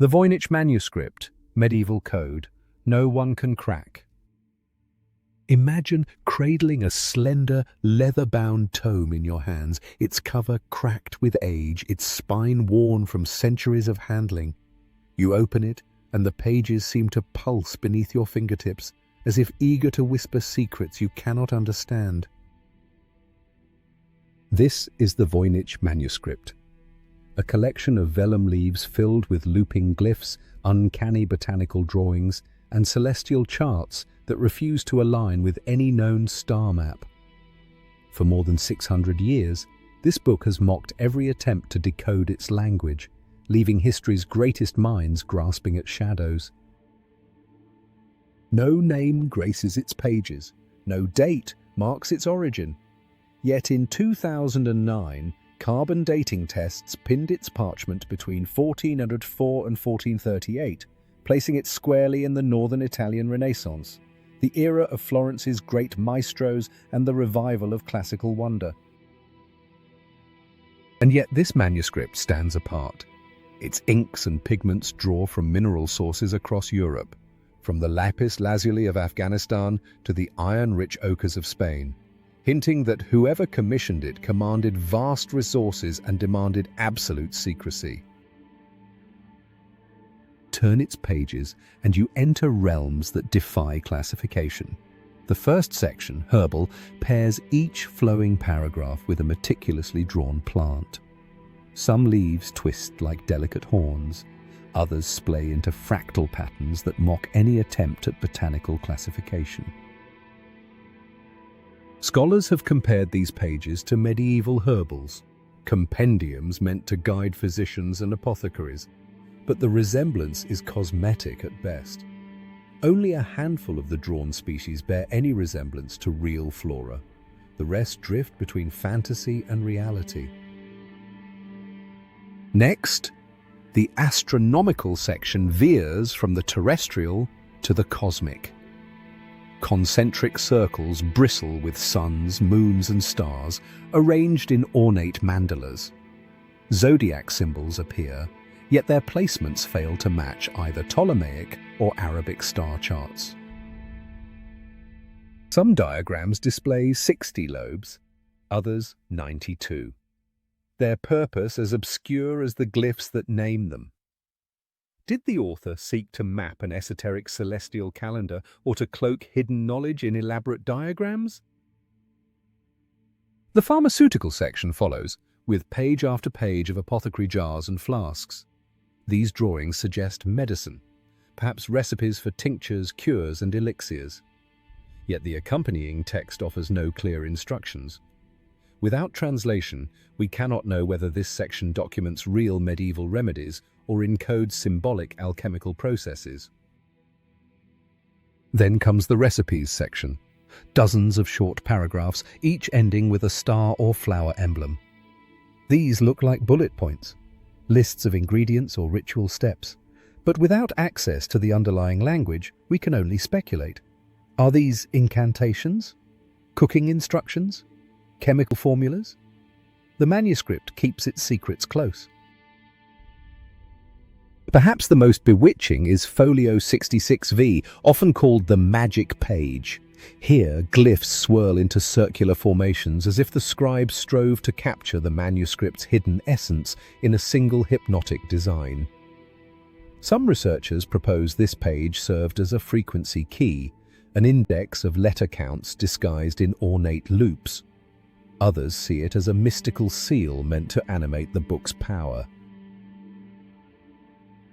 The Voynich Manuscript, medieval code, no one can crack. Imagine cradling a slender, leather-bound tome in your hands, its cover cracked with age, its spine worn from centuries of handling. You open it, and the pages seem to pulse beneath your fingertips, as if eager to whisper secrets you cannot understand. This is the Voynich Manuscript, a collection of vellum leaves filled with looping glyphs, uncanny botanical drawings, and celestial charts that refuse to align with any known star map. For more than 600 years, this book has mocked every attempt to decode its language, leaving history's greatest minds grasping at shadows. No name graces its pages, no date marks its origin. Yet in 2009, carbon dating tests pinned its parchment between 1404 and 1438, placing it squarely in the northern Italian Renaissance, the era of Florence's great maestros and the revival of classical wonder. And yet this manuscript stands apart. Its inks and pigments draw from mineral sources across Europe, from the lapis lazuli of Afghanistan to the iron-rich ochres of Spain, hinting that whoever commissioned it commanded vast resources and demanded absolute secrecy. Turn its pages and you enter realms that defy classification. The first section, Herbal, pairs each flowing paragraph with a meticulously drawn plant. Some leaves twist like delicate horns, others splay into fractal patterns that mock any attempt at botanical classification. Scholars have compared these pages to medieval herbals, compendiums meant to guide physicians and apothecaries, but the resemblance is cosmetic at best. Only a handful of the drawn species bear any resemblance to real flora. The rest drift between fantasy and reality. Next, the astronomical section veers from the terrestrial to the cosmic. Concentric circles bristle with suns, moons, and stars, arranged in ornate mandalas. Zodiac symbols appear, yet their placements fail to match either Ptolemaic or Arabic star charts. Some diagrams display 60 lobes, others 92. Their purpose as obscure as the glyphs that name them. Did the author seek to map an esoteric celestial calendar or to cloak hidden knowledge in elaborate diagrams? The pharmaceutical section follows, with page after page of apothecary jars and flasks. These drawings suggest medicine, perhaps recipes for tinctures, cures, and elixirs. Yet the accompanying text offers no clear instructions. Without translation, we cannot know whether this section documents real medieval remedies or encodes symbolic alchemical processes. Then comes the recipes section. Dozens of short paragraphs, each ending with a star or flower emblem. These look like bullet points, lists of ingredients or ritual steps. But without access to the underlying language, we can only speculate. Are these incantations? Cooking instructions? Chemical formulas? The manuscript keeps its secrets close. Perhaps the most bewitching is Folio 66V, often called the magic page. Here, glyphs swirl into circular formations as if the scribe strove to capture the manuscript's hidden essence in a single hypnotic design. Some researchers propose this page served as a frequency key, an index of letter counts disguised in ornate loops. Others see it as a mystical seal meant to animate the book's power.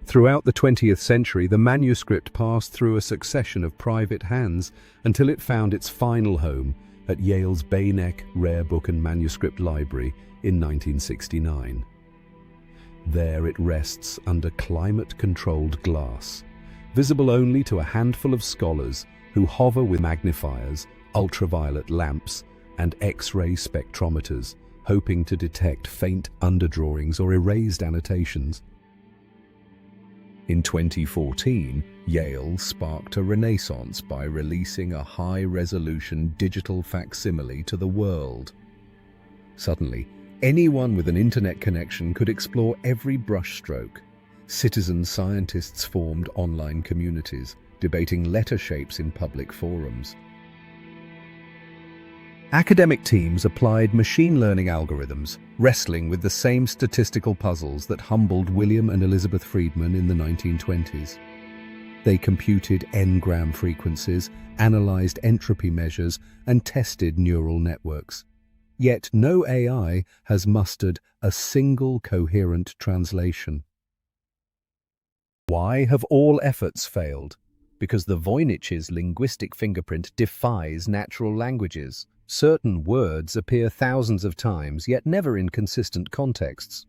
Throughout the 20th century, the manuscript passed through a succession of private hands until it found its final home at Yale's Beinecke Rare Book and Manuscript Library in 1969. There it rests under climate-controlled glass, visible only to a handful of scholars who hover with magnifiers, ultraviolet lamps, and X-ray spectrometers, hoping to detect faint underdrawings or erased annotations. In 2014, Yale sparked a renaissance by releasing a high-resolution digital facsimile to the world. Suddenly, anyone with an internet connection could explore every brushstroke, Citizen scientists formed online communities, debating letter shapes in public forums. Academic teams applied machine learning algorithms, wrestling with the same statistical puzzles that humbled William and Elizabeth Friedman in the 1920s. They computed n-gram frequencies, analyzed entropy measures, and tested neural networks. Yet no AI has mustered a single coherent translation. Why have all efforts failed? Because the Voynich's linguistic fingerprint defies natural languages. Certain words appear thousands of times, yet never in consistent contexts.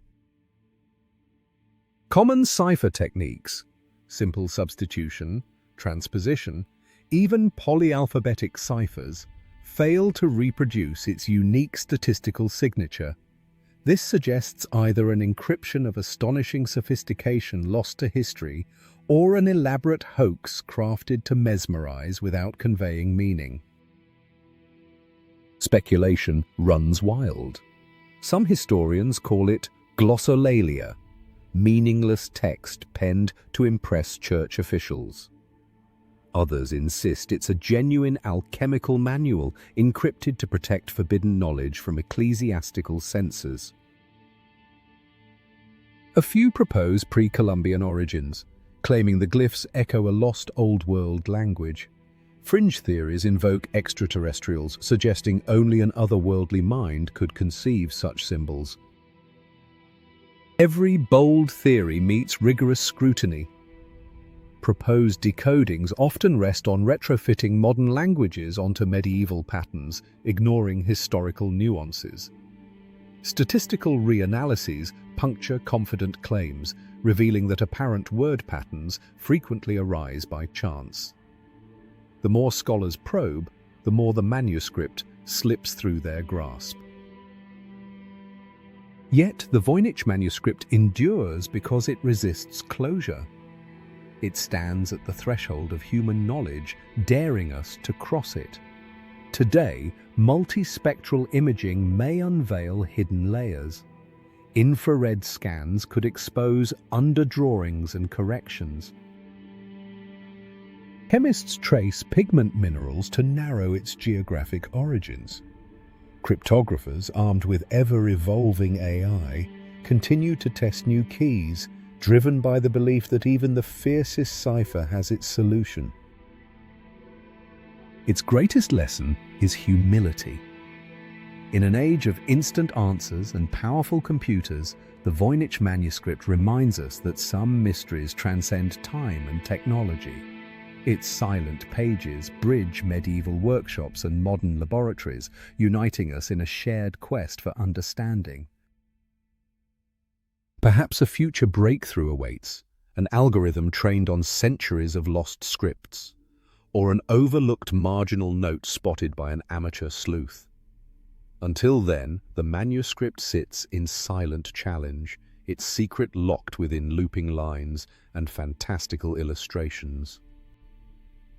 Common cipher techniques, simple substitution, transposition, even polyalphabetic ciphers, fail to reproduce its unique statistical signature. This suggests either an encryption of astonishing sophistication lost to history, or an elaborate hoax crafted to mesmerize without conveying meaning. Speculation runs wild. Some historians call it glossolalia, meaningless text penned to impress church officials. Others insist it's a genuine alchemical manual encrypted to protect forbidden knowledge from ecclesiastical censors. A few propose pre-Columbian origins, claiming the glyphs echo a lost Old World language. Fringe theories invoke extraterrestrials, suggesting only an otherworldly mind could conceive such symbols. Every bold theory meets rigorous scrutiny. Proposed decodings often rest on retrofitting modern languages onto medieval patterns, ignoring historical nuances. Statistical reanalyses puncture confident claims, revealing that apparent word patterns frequently arise by chance. The more scholars probe, the more the manuscript slips through their grasp. Yet the Voynich manuscript endures because it resists closure. It stands at the threshold of human knowledge, daring us to cross it. Today, multispectral imaging may unveil hidden layers. Infrared scans could expose underdrawings and corrections. Chemists trace pigment minerals to narrow its geographic origins. Cryptographers, armed with ever-evolving AI, continue to test new keys, driven by the belief that even the fiercest cipher has its solution. Its greatest lesson is humility. In an age of instant answers and powerful computers, the Voynich manuscript reminds us that some mysteries transcend time and technology. Its silent pages bridge medieval workshops and modern laboratories, uniting us in a shared quest for understanding. Perhaps a future breakthrough awaits, an algorithm trained on centuries of lost scripts, or an overlooked marginal note spotted by an amateur sleuth. Until then, the manuscript sits in silent challenge, its secret locked within looping lines and fantastical illustrations.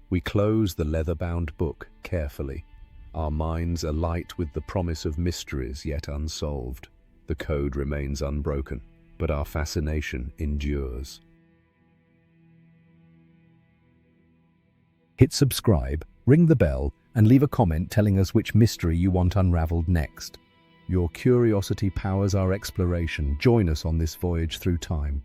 We close the leather-bound book carefully, our minds alight with the promise of mysteries yet unsolved. The code remains unbroken, but our fascination endures. Hit subscribe, ring the bell, and leave a comment telling us which mystery you want unraveled next. Your curiosity powers our exploration. Join us on this voyage through time.